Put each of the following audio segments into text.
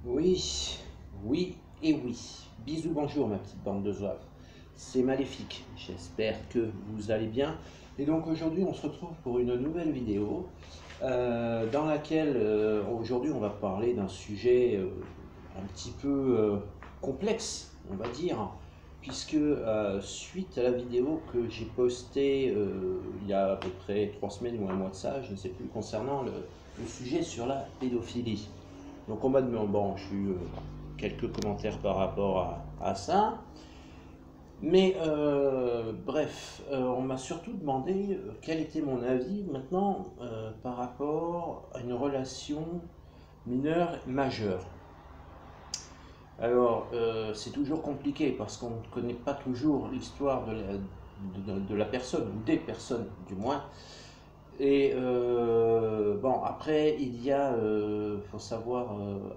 Oui, oui et oui. Bisous, bonjour ma petite bande de zouaves. C'est Maléfique, j'espère que vous allez bien. Et donc aujourd'hui on se retrouve pour une nouvelle vidéo dans laquelle aujourd'hui on va parler d'un sujet un petit peu complexe, on va dire, puisque suite à la vidéo que j'ai postée il y a à peu près 3 semaines ou un mois de ça, je ne sais plus, concernant le sujet sur la pédophilie. Donc on m'a demandé, bon, j'ai eu quelques commentaires par rapport à ça, mais bref, on m'a surtout demandé quel était mon avis maintenant par rapport à une relation mineure-majeure. Alors c'est toujours compliqué parce qu'on ne connaît pas toujours l'histoire de la personne, ou des personnes du moins. Et bon, après, faut savoir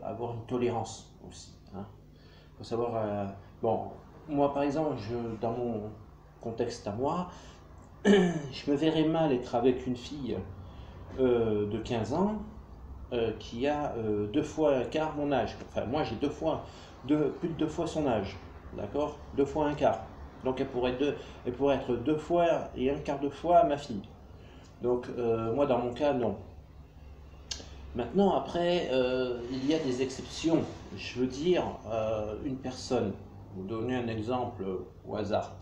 avoir une tolérance aussi. Hein. Faut savoir, bon, moi par exemple, dans mon contexte à moi, je me verrais mal être avec une fille de 15 ans qui a 2 fois 1/4 mon âge. Enfin, moi j'ai plus de 2 fois son âge, d'accord? 2 fois 1/4. Donc elle pourrait être 2 fois et 1/4 de fois ma fille. Donc moi dans mon cas, non. Maintenant, après, il y a des exceptions. Je veux dire, une personne, vous donner un exemple au hasard,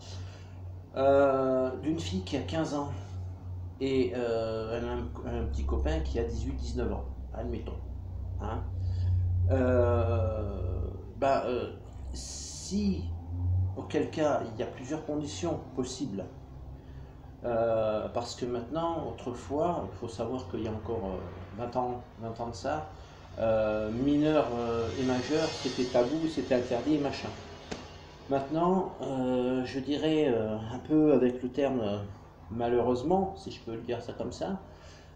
d'une fille qui a 15 ans et elle a un petit copain qui a 18-19 ans, admettons. Hein. Bah, si, auquel cas, il y a plusieurs conditions possibles. Parce que maintenant, autrefois, il faut savoir qu'il y a encore 20 ans de ça, mineur et majeur, c'était tabou, c'était interdit et machin. Maintenant, je dirais un peu avec le terme malheureusement, si je peux le dire ça comme ça,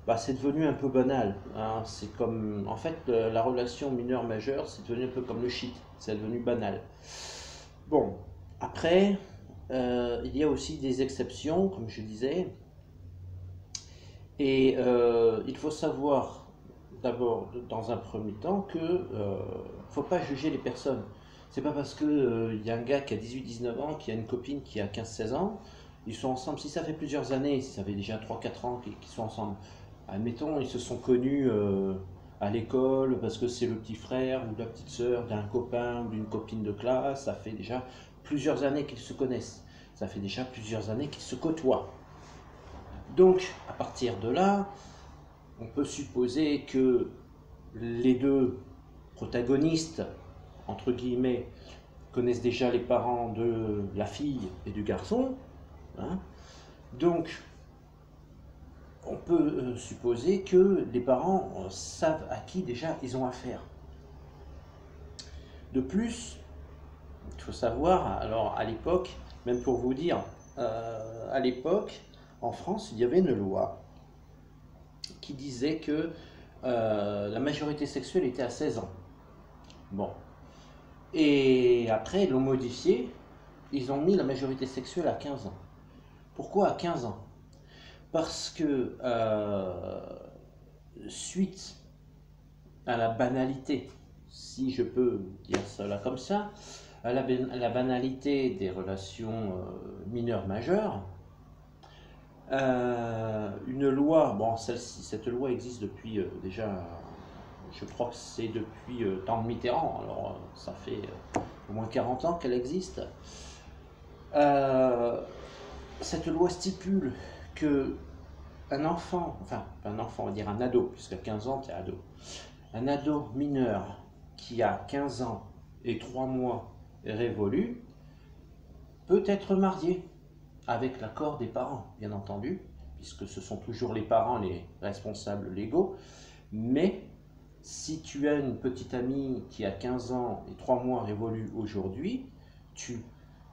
bah, c'est devenu un peu banal. Hein. C'est comme, en fait, la relation mineur-majeur, c'est devenu un peu comme le shit, c'est devenu banal. Bon, après, il y a aussi des exceptions, comme je disais, et il faut savoir d'abord, dans un premier temps, que faut pas juger les personnes. C'est pas parce que y a un gars qui a 18-19 ans, qui a une copine qui a 15-16 ans, ils sont ensemble. Si ça fait plusieurs années, si ça fait déjà 3-4 ans qu'ils sont ensemble, admettons, ils se sont connus à l'école parce que c'est le petit frère ou la petite sœur d'un copain ou d'une copine de classe, ça fait déjà plusieurs années qu'ils se connaissent. Ça fait déjà plusieurs années qu'ils se côtoient. Donc, à partir de là, on peut supposer que les deux protagonistes, entre guillemets, connaissent déjà les parents de la fille et du garçon. Hein. Donc, on peut supposer que les parents savent à qui déjà ils ont affaire. De plus, il faut savoir, alors à l'époque, même pour vous dire, à l'époque, en France, il y avait une loi qui disait que la majorité sexuelle était à 16 ans. Bon. Et après, ils l'ont modifié, ils ont mis la majorité sexuelle à 15 ans. Pourquoi à 15 ans? Parce que suite à la banalité, si je peux dire cela comme ça, à la banalité des relations mineures-majeures, une loi, bon, cette loi existe depuis déjà, je crois que c'est depuis temps de Mitterrand, alors ça fait au moins 40 ans qu'elle existe. Cette loi stipule que un enfant, enfin pas un enfant, on va dire un ado, puisqu'à 15 ans tu es ado, un ado mineur qui a 15 ans et 3 mois révolus peut être marié avec l'accord des parents, bien entendu, puisque ce sont toujours les parents les responsables légaux, mais si tu as une petite amie qui a 15 ans et 3 mois révolus aujourd'hui, tu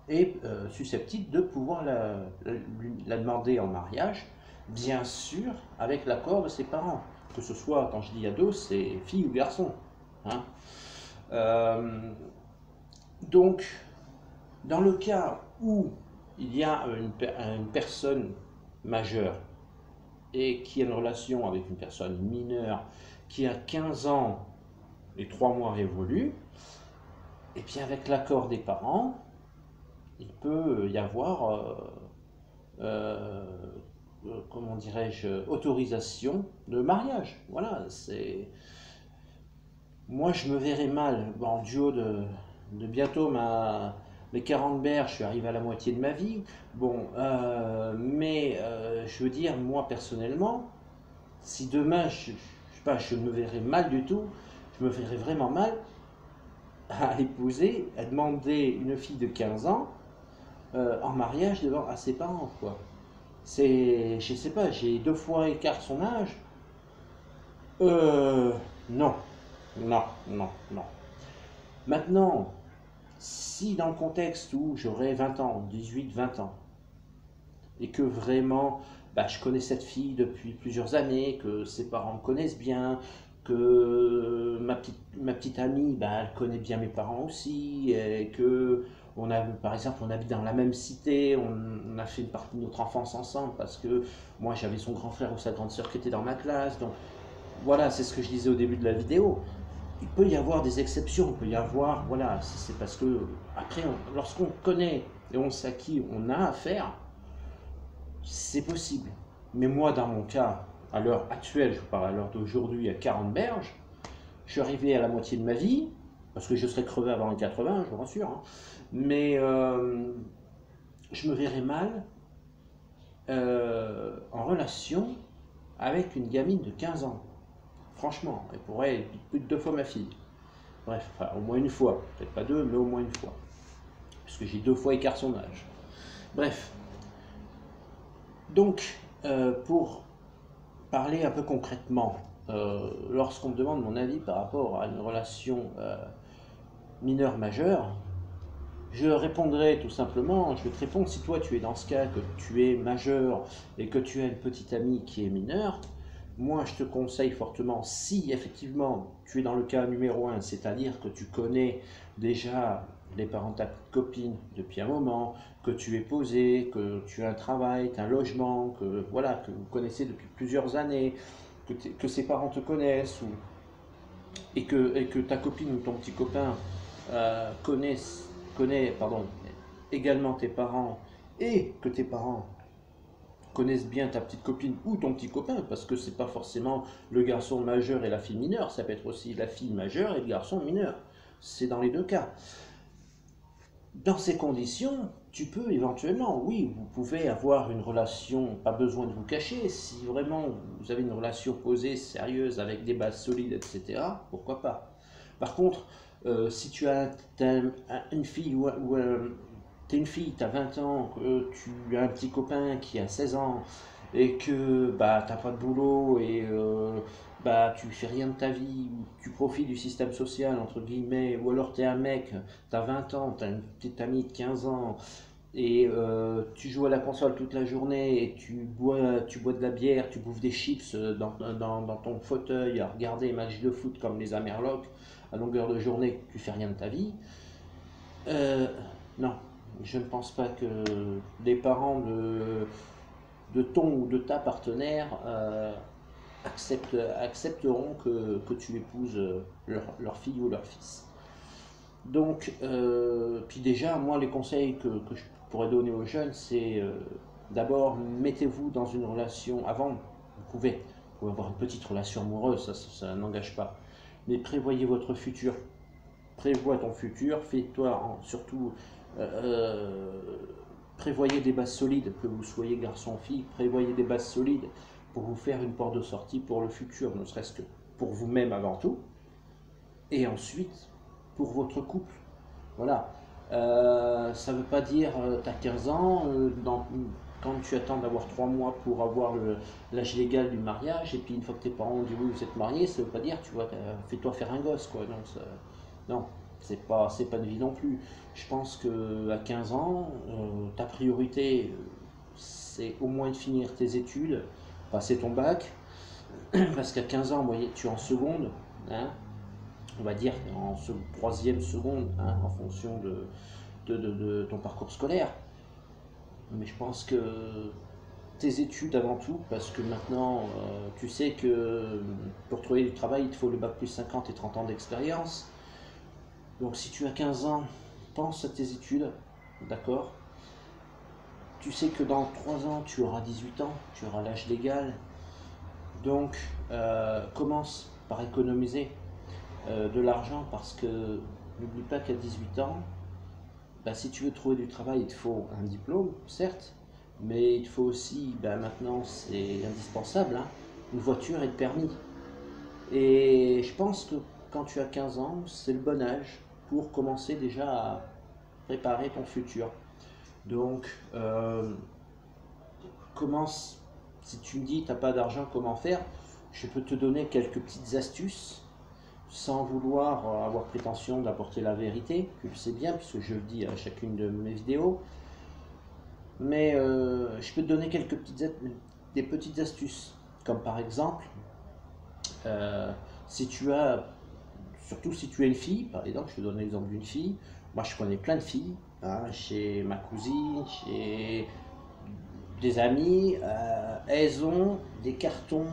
es susceptible de pouvoir la demander en mariage, bien sûr avec l'accord de ses parents, que ce soit, quand je dis ado, c'est fille ou garçon. Hein. Donc, dans le cas où il y a une personne majeure et qui a une relation avec une personne mineure qui a 15 ans les 3 mois révolus, et puis avec l'accord des parents, il peut y avoir, comment dirais-je, autorisation de mariage. Voilà, c'est... Moi, je me verrais mal, bon, du haut de bientôt mes 40 berges, je suis arrivé à la moitié de ma vie. Bon, mais je veux dire, moi personnellement, si demain, je sais pas, je me verrais mal du tout, je me verrais vraiment mal à épouser, à demander une fille de 15 ans en mariage devant à ses parents, quoi. C'est, je sais pas, j'ai 2 fois écart son âge. Euh, non, non, non, non. Maintenant, si dans le contexte où j'aurais 20 ans, 18, 20 ans, et que vraiment, bah, je connais cette fille depuis plusieurs années, que ses parents me connaissent bien, que ma petite amie, bah, elle connaît bien mes parents aussi, et que on a, par exemple, on habite dans la même cité, on a fait une partie de notre enfance ensemble, parce que moi j'avais son grand frère ou sa grande sœur qui était dans ma classe, donc voilà, c'est ce que je disais au début de la vidéo. Il peut y avoir des exceptions, il peut y avoir, voilà, c'est parce que, après, lorsqu'on connaît et on sait à qui on a affaire, c'est possible. Mais moi, dans mon cas, à l'heure actuelle, je parle à l'heure d'aujourd'hui, à 40 berges, je suis arrivé à la moitié de ma vie, parce que je serais crevé avant les 80, je vous rassure, hein. Mais je me verrais mal en relation avec une gamine de 15 ans. Franchement, elle pourrait être plus de 2 fois ma fille. Bref, enfin, au moins une fois. Peut-être pas 2, mais au moins une fois. Puisque j'ai 2 fois écart son âge. Bref. Donc, pour parler un peu concrètement, lorsqu'on me demande mon avis par rapport à une relation mineure-majeure, je répondrai tout simplement, je vais te répondre, si toi tu es dans ce cas, que tu es majeur et que tu as une petite amie qui est mineure, moi je te conseille fortement, si effectivement tu es dans le cas numéro 1, c'est-à-dire que tu connais déjà les parents de ta petite copine depuis un moment, que tu es posé, que tu as un travail, un logement, que voilà, que vous connaissez depuis plusieurs années, que ses parents te connaissent, et que ta copine ou ton petit copain connaît également tes parents, et que tes parents connaissent bien ta petite copine ou ton petit copain, parce que c'est pas forcément le garçon majeur et la fille mineure, ça peut être aussi la fille majeure et le garçon mineur. C'est dans les deux cas. Dans ces conditions, tu peux éventuellement, oui, vous pouvez avoir une relation, pas besoin de vous cacher, si vraiment vous avez une relation posée, sérieuse, avec des bases solides, etc., pourquoi pas. Par contre, si tu as une fille ou t'es une fille, tu as 20 ans, que tu as un petit copain qui a 16 ans, et que bah, tu n'as pas de boulot, et bah, tu fais rien de ta vie, ou tu profites du système social, entre guillemets, ou alors tu es un mec, tu as 20 ans, tu as une petite amie de 15 ans, et tu joues à la console toute la journée, et tu bois de la bière, tu bouffes des chips dans ton fauteuil à regarder les matchs de foot comme les Amerlocs à longueur de journée, tu fais rien de ta vie. Euh, non, je ne pense pas que les parents de ton ou de ta partenaire accepteront que tu épouses leur fille ou leur fils. Donc, puis déjà, moi, les conseils que je pourrais donner aux jeunes, c'est d'abord, mettez-vous dans une relation, avant, vous pouvez avoir une petite relation amoureuse, ça n'engage pas, mais prévoyez votre futur, prévois ton futur, fais-toi surtout, prévoyez des bases solides, que vous soyez garçon ou fille, prévoyez des bases solides pour vous faire une porte de sortie pour le futur, ne serait-ce que pour vous-même avant tout, et ensuite pour votre couple. Voilà. Ça ne veut pas dire tu as 15 ans, quand tu attends d'avoir 3 mois pour avoir l'âge légal du mariage, et puis une fois que tes parents ont dit oui, vous êtes mariés, ça ne veut pas dire tu vois, fais-toi faire un gosse, quoi. Donc, non, c'est pas de vie non plus. Je pense qu'à 15 ans, ta priorité, c'est au moins de finir tes études, passer ton bac, parce qu'à 15 ans, tu es en seconde, hein, on va dire en troisième seconde, hein, en fonction de ton parcours scolaire. Mais je pense que tes études avant tout, parce que maintenant, tu sais que pour trouver du travail, il te faut le bac plus 50 et 30 ans d'expérience. Donc si tu as 15 ans, pense à tes études, d'accord? Tu sais que dans 3 ans, tu auras 18 ans, tu auras l'âge légal. Donc, commence par économiser de l'argent parce que n'oublie pas qu'à 18 ans, bah, si tu veux trouver du travail, il te faut un diplôme, certes, mais il te faut aussi, bah, maintenant c'est indispensable, hein, une voiture et le permis. Et je pense que quand tu as 15 ans, c'est le bon âge pour commencer déjà à préparer ton futur. Donc, commence, si tu me dis tu n'as pas d'argent, comment faire? Je peux te donner quelques petites astuces sans vouloir avoir prétention d'apporter la vérité, tu le sais bien puisque je le dis à chacune de mes vidéos. Mais je peux te donner des petites astuces, comme par exemple, si tu as, surtout si tu es une fille, par exemple, je te donne l'exemple d'une fille, moi je connais plein de filles, hein, chez ma cousine, chez des amis, elles ont des cartons,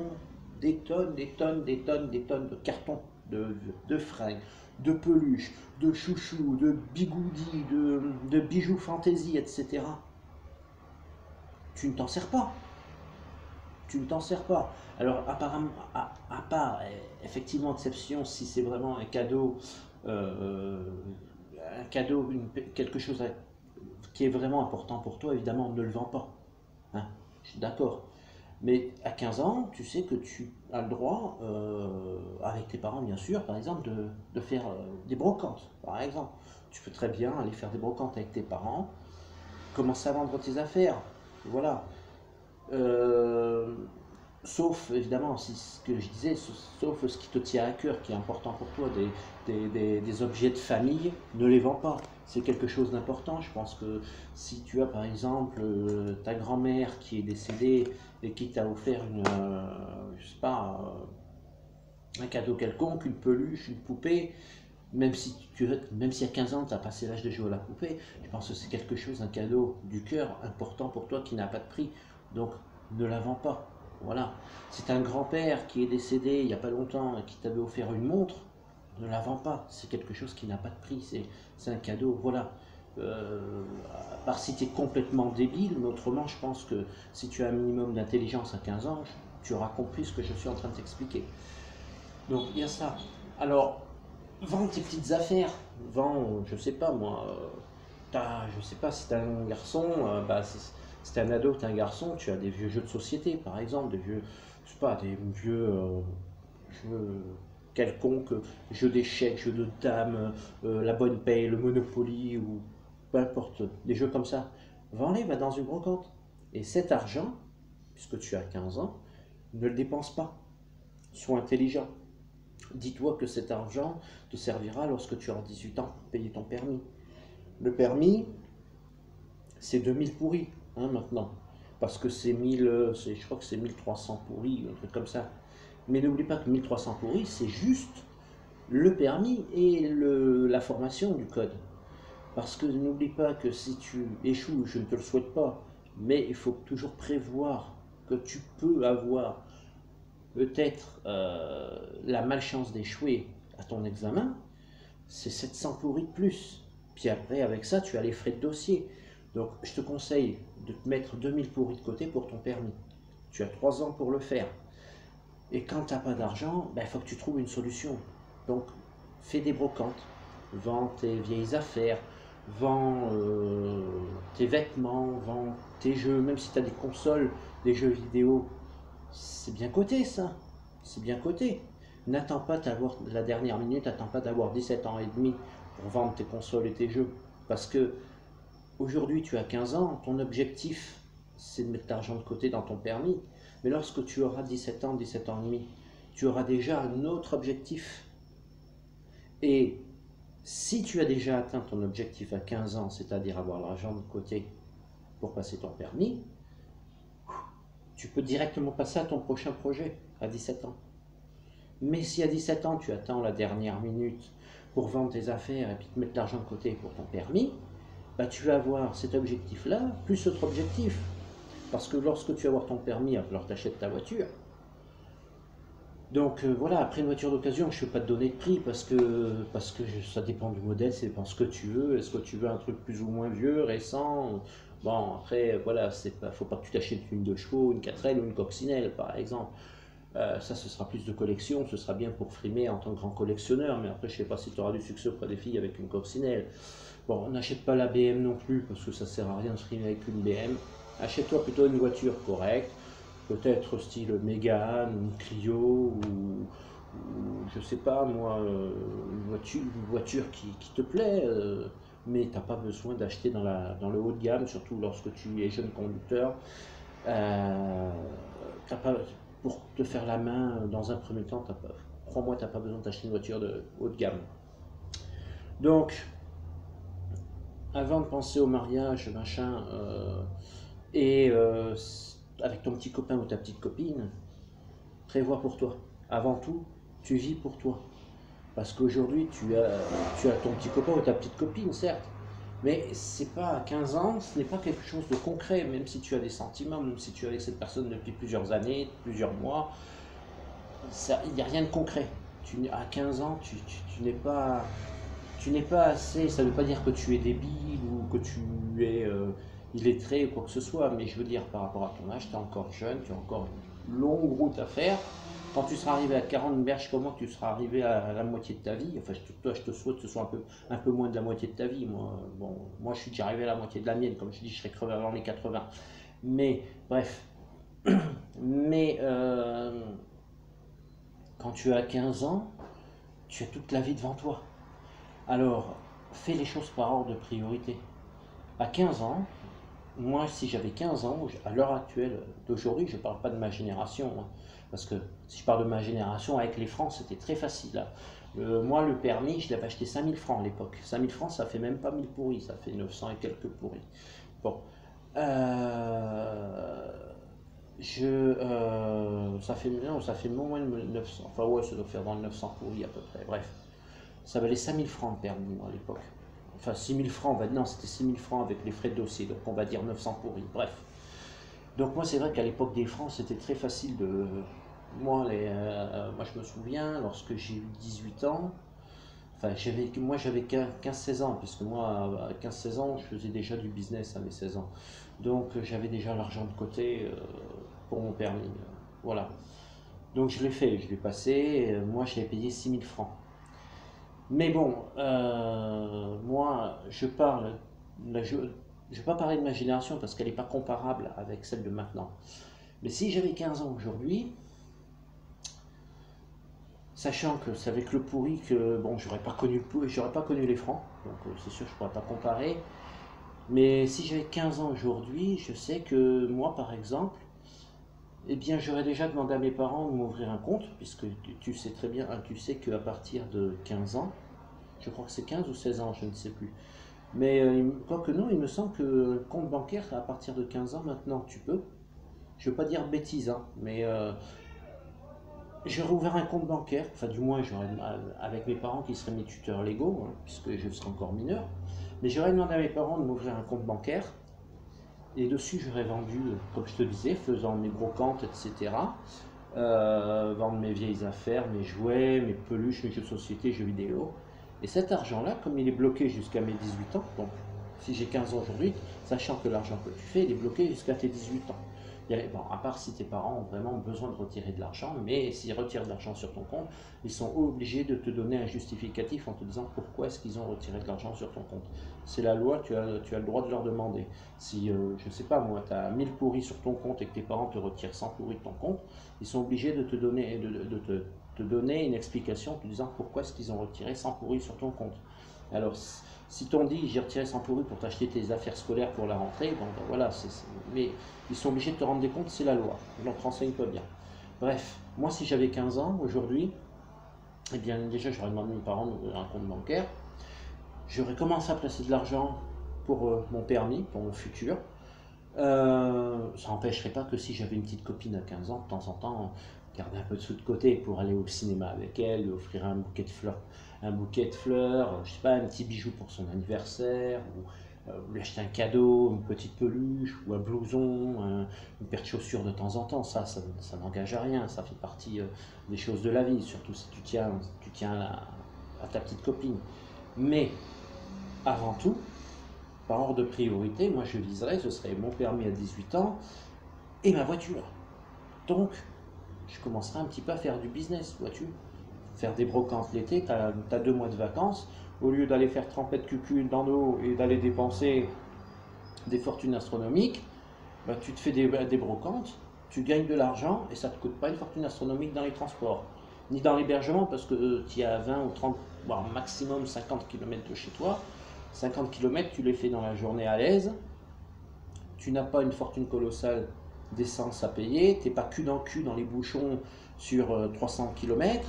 des tonnes, des tonnes, des tonnes, des tonnes de cartons de fringues, de peluches, de chouchous, de bigoudis, de bijoux fantaisie, etc. Tu ne t'en sers pas. Tu ne t'en sers pas. Alors, apparemment, à part, effectivement, exception, si c'est vraiment un cadeau, quelque chose qui est vraiment important pour toi, évidemment, ne le vends pas. Hein, je suis d'accord. Mais à 15 ans, tu sais que tu as le droit, avec tes parents bien sûr, par exemple, de faire des brocantes, par exemple. Tu peux très bien aller faire des brocantes avec tes parents, commencer à vendre tes affaires. Voilà. Euh, Sauf, évidemment, si ce que je disais, sauf ce qui te tient à cœur, qui est important pour toi, des objets de famille, ne les vends pas. C'est quelque chose d'important. Je pense que si tu as par exemple ta grand-mère qui est décédée et qui t'a offert je sais pas, un cadeau quelconque, une peluche, une poupée, même si à 15 ans tu as passé l'âge de jouer à la poupée, je pense que c'est quelque chose, un cadeau du cœur important pour toi qui n'a pas de prix. Donc ne la vends pas. Voilà. C'est un grand-père qui est décédé il n'y a pas longtemps et qui t'avait offert une montre, ne la vends pas. C'est quelque chose qui n'a pas de prix. C'est un cadeau. Voilà. À part si tu es complètement débile, mais autrement, je pense que si tu as un minimum d'intelligence à 15 ans, tu auras compris ce que je suis en train de t'expliquer. Donc, il y a ça. Alors, vends tes petites affaires. Vends, je sais pas moi, je sais pas si t'es un garçon, si t'es un ado, t'es un garçon, tu as des vieux jeux de société par exemple, des vieux, je sais pas, des vieux jeux quelconques, jeux d'échecs, jeux de dames, la bonne paye, le Monopoly ou peu importe, des jeux comme ça. Vends-les, va dans une brocante. Et cet argent, puisque tu as 15 ans, ne le dépense pas. Sois intelligent. Dis-toi que cet argent te servira lorsque tu auras 18 ans pour payer ton permis. Le permis, c'est 2000 pourris, hein, maintenant. Parce que c'est 1000, je crois que c'est 1300 pourris, un truc comme ça. Mais n'oublie pas que 1300 pourris, c'est juste le permis et la formation du code. Parce que n'oublie pas que si tu échoues, je ne te le souhaite pas, mais il faut toujours prévoir que tu peux avoir peut-être la malchance d'échouer à ton examen, c'est 700 pourris de plus. Puis après, avec ça, tu as les frais de dossier. Donc, je te conseille de te mettre 2000 pourris de côté pour ton permis. Tu as 3 ans pour le faire. Et quand tu n'as pas d'argent, il faut que tu trouves une solution. Donc, fais des brocantes. Vends tes vieilles affaires. Vends tes vêtements. Vends tes jeux. Même si tu as des consoles, des jeux vidéo, c'est bien coté ça. C'est bien coté. N'attends pas d'avoir la dernière minute, n'attends pas d'avoir 17 ans et demi pour vendre tes consoles et tes jeux. Parce que aujourd'hui tu as 15 ans, ton objectif c'est de mettre l'argent de côté dans ton permis. Mais lorsque tu auras 17 ans, 17 ans et demi, tu auras déjà un autre objectif. Et si tu as déjà atteint ton objectif à 15 ans, c'est-à-dire avoir l'argent de côté pour passer ton permis, tu peux directement passer à ton prochain projet à 17 ans. Mais si à 17 ans, tu attends la dernière minute pour vendre tes affaires et puis te mettre l'argent de côté pour ton permis, tu vas avoir cet objectif-là, plus autre objectif. Parce que lorsque tu vas avoir ton permis, alors tu achètes ta voiture. Donc voilà, après une voiture d'occasion, je ne peux pas te donner de prix parce que ça dépend du modèle, c'est dépend ce que tu veux. Est-ce que tu veux un truc plus ou moins vieux, récent? Bon, après, voilà, faut pas que tu t'achètes une 2 chevaux, une 4L ou une coccinelle, par exemple. Ça, ce sera plus de collection, ce sera bien pour frimer en tant que grand collectionneur, mais après, je sais pas si tu auras du succès auprès des filles avec une coccinelle. Bon, on n'achète pas la BM non plus, parce que ça sert à rien de frimer avec une BM. Achète-toi plutôt une voiture correcte, peut-être style Mégane, ou une Clio, ou je sais pas moi, une voiture qui te plaît, mais t'as pas besoin d'acheter dans le haut de gamme, surtout lorsque tu es jeune conducteur. Euh, t'as pas, pour te faire la main dans un premier temps, crois-moi, tu n'as pas besoin d'acheter une voiture de haut de gamme. Donc, avant de penser au mariage, machin, et avec ton petit copain ou ta petite copine, prévois pour toi. Avant tout, tu vis pour toi. Parce qu'aujourd'hui, tu as ton petit copain ou ta petite copine, certes, mais c'est pas à 15 ans, ce n'est pas quelque chose de concret, même si tu as des sentiments, même si tu es avec cette personne depuis plusieurs années, plusieurs mois, il n'y a rien de concret. À 15 ans, tu n'es pas assez, ça ne veut pas dire que tu es débile ou que tu es illettré ou quoi que ce soit, mais je veux dire par rapport à ton âge, tu es encore jeune, tu as encore une longue route à faire. Quand tu seras arrivé à 40 berges, comment tu seras arrivé à la moitié de ta vie? Enfin, toi, je te souhaite que ce soit un peu moins de la moitié de ta vie. Moi, je suis déjà arrivé à la moitié de la mienne. Comme je dis, je serais crevé avant les 80. Mais, bref. Mais, quand tu as 15 ans, tu as toute la vie devant toi. Alors, fais les choses par ordre de priorité. À 15 ans, moi, si j'avais 15 ans, à l'heure actuelle d'aujourd'hui, je ne parle pas de ma génération, hein, parce que si je parle de ma génération, avec les francs, c'était très facile. Moi, le permis, je l'avais acheté 5000 francs à l'époque. 5000 francs, ça fait même pas 1000 pourris, ça fait 900 et quelques pourris. Bon. Euh, ça fait, non, ça fait moins de 900, enfin ouais, ça doit faire dans le 900 pourris à peu près, bref. Ça valait 5000 francs le permis, moi, à l'époque. Enfin, 6000 francs, non, c'était 6000 francs avec les frais de dossier, donc on va dire 900 pourris, bref. Donc moi, c'est vrai qu'à l'époque des francs, c'était très facile de... Moi, je me souviens, lorsque j'ai eu 18 ans, enfin, moi, j'avais 15-16 ans, puisque moi, à 15-16 ans, je faisais déjà du business à mes 16 ans. Donc, j'avais déjà l'argent de côté pour mon permis. Voilà. Donc, je l'ai fait, je l'ai passé. Moi, je l'ai payé 6000 francs. Mais bon, moi, je ne vais pas parler de ma génération parce qu'elle n'est pas comparable avec celle de maintenant. Mais si j'avais 15 ans aujourd'hui, sachant que c'est avec le pourri que, bon, j'aurais pas connu les francs, donc c'est sûr, je ne pourrais pas comparer. Mais si j'avais 15 ans aujourd'hui, je sais que moi, par exemple, eh bien, j'aurais déjà demandé à mes parents de m'ouvrir un compte, puisque tu sais très bien, hein, tu sais qu'à partir de 15 ans, je crois que c'est 15 ou 16 ans, je ne sais plus. Mais quoique non, il me semble que le compte bancaire, à partir de 15 ans maintenant, tu peux. Je ne veux pas dire bêtise, hein, mais j'aurais ouvert un compte bancaire, enfin du moins avec mes parents qui seraient mes tuteurs légaux, hein, puisque je serais encore mineur. Mais j'aurais demandé à mes parents de m'ouvrir un compte bancaire. Et dessus, j'aurais vendu, comme je te disais, faisant mes brocantes, etc. Vendre mes vieilles affaires, mes jouets, mes peluches, mes jeux de société, jeux vidéo. Et cet argent-là, comme il est bloqué jusqu'à mes 18 ans, donc si j'ai 15 ans aujourd'hui, sachant que l'argent que tu fais, il est bloqué jusqu'à tes 18 ans. Bon, à part si tes parents ont vraiment besoin de retirer de l'argent, mais s'ils retirent de l'argent sur ton compte, ils sont obligés de te donner un justificatif en te disant pourquoi est-ce qu'ils ont retiré de l'argent sur ton compte. C'est la loi, tu as le droit de leur demander. Si, je ne sais pas moi, tu as 1000 pourris sur ton compte et que tes parents te retirent 100 pourris de ton compte, ils sont obligés de te donner, te donner une explication en te disant pourquoi est-ce qu'ils ont retiré 100 pourris sur ton compte. Alors, si t'on dit j'ai retiré 100 pourris pour t'acheter tes affaires scolaires pour la rentrée, bon ben voilà, mais ils sont obligés de te rendre des comptes, c'est la loi. Donc renseigne-toi bien. Bref, moi si j'avais 15 ans aujourd'hui, eh bien déjà j'aurais demandé à mes parents d'ouvrir un compte bancaire. J'aurais commencé à placer de l'argent pour mon permis, pour mon futur. Ça n'empêcherait pas que si j'avais une petite copine à 15 ans, de temps en temps, garder un peu de sous de côté pour aller au cinéma avec elle, lui offrir un bouquet de fleurs, je sais pas, un petit bijou pour son anniversaire, ou lui acheter un cadeau, une petite peluche, ou un blouson, une paire de chaussures de temps en temps, ça n'engage à rien, ça fait partie des choses de la vie, surtout si tu tiens à ta petite copine. Mais avant tout, par ordre de priorité, moi je viserais, ce serait mon permis à 18 ans et ma voiture. Donc, je commencerai un petit peu à faire du business, vois-tu. Faire des brocantes l'été, tu as 2 mois de vacances, au lieu d'aller faire tremper de cucul dans l'eau et d'aller dépenser des fortunes astronomiques, bah, tu te fais des brocantes, tu gagnes de l'argent et ça ne te coûte pas une fortune astronomique dans les transports, ni dans l'hébergement parce que tu es à 20 ou 30, voire maximum 50 km de chez toi. 50 km, tu les fais dans la journée à l'aise, tu n'as pas une fortune colossale d'essence à payer, tu n'es pas cul dans les bouchons sur 300 km,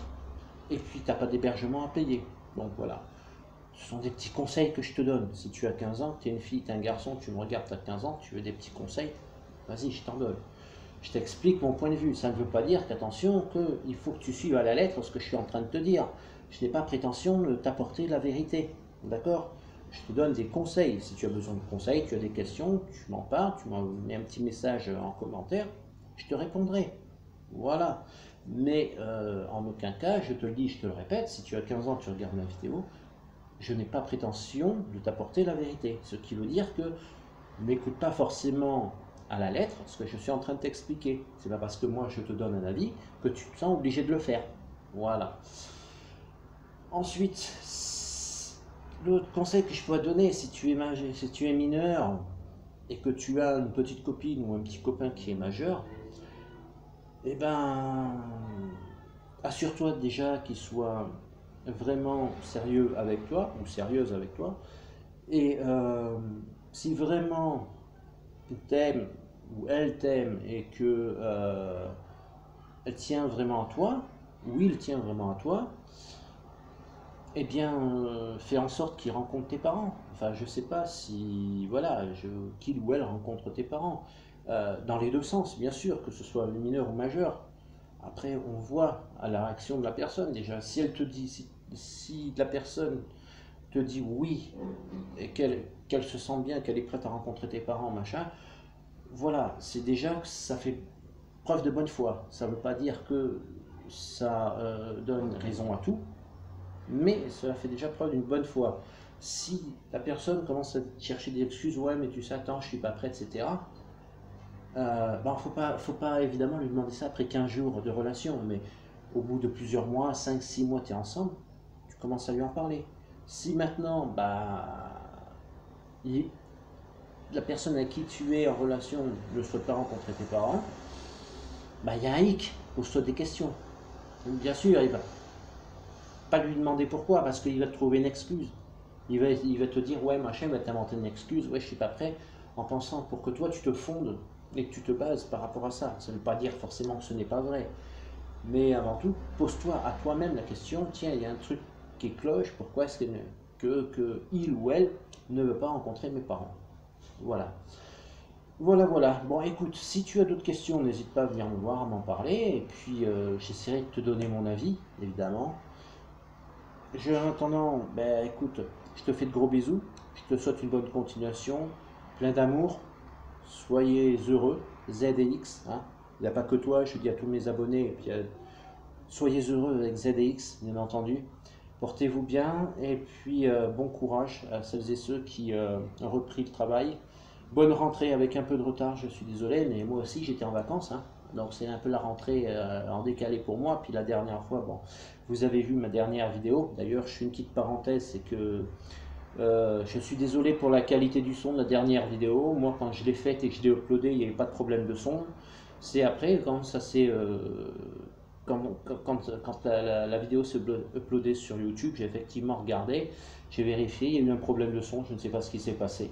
et puis tu n'as pas d'hébergement à payer. Donc voilà, ce sont des petits conseils que je te donne. Si tu as 15 ans, tu es une fille, tu es un garçon, tu me regardes, tu as 15 ans, tu veux des petits conseils, vas-y, je t'en donne. Je t'explique mon point de vue. Ça ne veut pas dire qu'attention, qu'il faut que tu suives à la lettre ce que je suis en train de te dire. Je n'ai pas prétention de t'apporter la vérité. D'accord? Je te donne des conseils. Si tu as besoin de conseils, tu as des questions, tu m'en parles, tu m'envoies un petit message en commentaire, je te répondrai. Voilà. Mais en aucun cas, je te le dis, je te le répète, si tu as 15 ans, tu regardes ma vidéo, je n'ai pas prétention de t'apporter la vérité. Ce qui veut dire que m'écoute pas forcément à la lettre ce que je suis en train de t'expliquer. C'est pas parce que moi je te donne un avis que tu te sens obligé de le faire. Voilà. Ensuite, l'autre conseil que je pourrais te donner, si tu es mineur et que tu as une petite copine ou un petit copain qui est majeur, eh ben, assure-toi déjà qu'il soit vraiment sérieux avec toi ou sérieuse avec toi. Et si vraiment il t'aime ou elle t'aime et que elle tient vraiment à toi, ou il tient vraiment à toi, eh bien, fais en sorte qu'il rencontre tes parents. Enfin, je sais pas si, voilà, qu'il ou elle rencontre tes parents. Dans les deux sens, bien sûr, que ce soit mineur ou majeur. Après, on voit à la réaction de la personne déjà. Si elle te dit, si la personne te dit oui, et qu'elle se sent bien, qu'elle est prête à rencontrer tes parents, machin, voilà, c'est déjà que ça fait preuve de bonne foi. Ça ne veut pas dire que ça donne raison à tout, mais cela fait déjà preuve d'une bonne foi. Si la personne commence à chercher des excuses, ouais, mais tu sais, attends, je suis pas prêt, etc., ben, faut pas évidemment lui demander ça après 15 jours de relation, mais au bout de plusieurs mois, 5-6 mois, tu es ensemble, tu commences à lui en parler. Si maintenant, bah, la personne avec qui tu es en relation ne souhaite pas rencontrer tes parents, bah, il y a un hic, pose-toi des questions. Bien sûr, il va pas lui demander pourquoi, parce qu'il va te trouver une excuse. Il va te dire, ouais, machin, il va t'inventer une excuse, ouais, je suis pas prêt, en pensant pour que toi, tu te fondes et que tu te bases par rapport à ça. Ça ne veut pas dire forcément que ce n'est pas vrai. Mais avant tout, pose-toi à toi-même la question, tiens, il y a un truc qui cloche, pourquoi est-ce que il ou elle ne veut pas rencontrer mes parents? Voilà. Voilà. Bon, écoute, si tu as d'autres questions, n'hésite pas à venir me voir, à m'en parler, et puis j'essaierai de te donner mon avis, évidemment. En attendant, ben écoute, je te fais de gros bisous, je te souhaite une bonne continuation, plein d'amour, soyez heureux, ZDX, hein. Il n'y a pas que toi, je dis à tous mes abonnés, et puis soyez heureux avec ZDX, bien entendu. Portez-vous bien, et puis bon courage à celles et ceux qui ont repris le travail. Bonne rentrée avec un peu de retard, je suis désolé, mais moi aussi j'étais en vacances, hein. Donc c'est un peu la rentrée en décalé pour moi. Puis la dernière fois, bon, vous avez vu ma dernière vidéo. D'ailleurs, je fais une petite parenthèse, c'est que je suis désolé pour la qualité du son de la dernière vidéo. Moi, quand je l'ai faite et que je l'ai uploadée, il n'y avait pas de problème de son. C'est après, quand ça s'est... quand la vidéo s'est uploadée sur YouTube, j'ai effectivement regardé, j'ai vérifié, il y a eu un problème de son, je ne sais pas ce qui s'est passé.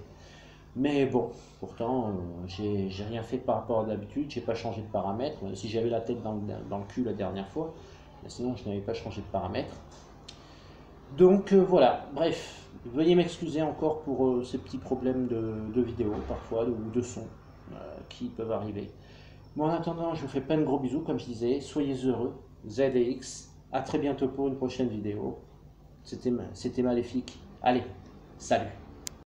Mais bon, pourtant, j'ai rien fait par rapport à d'habitude, j'ai pas changé de paramètres. Si j'avais la tête dans le cul la dernière fois, mais sinon je n'avais pas changé de paramètres. Donc voilà, bref, veuillez m'excuser encore pour ces petits problèmes de vidéo parfois, ou de son qui peuvent arriver. Bon, en attendant, je vous fais plein de gros bisous, comme je disais, soyez heureux, ZDX, à très bientôt pour une prochaine vidéo. C'était Maléfique. Allez, salut!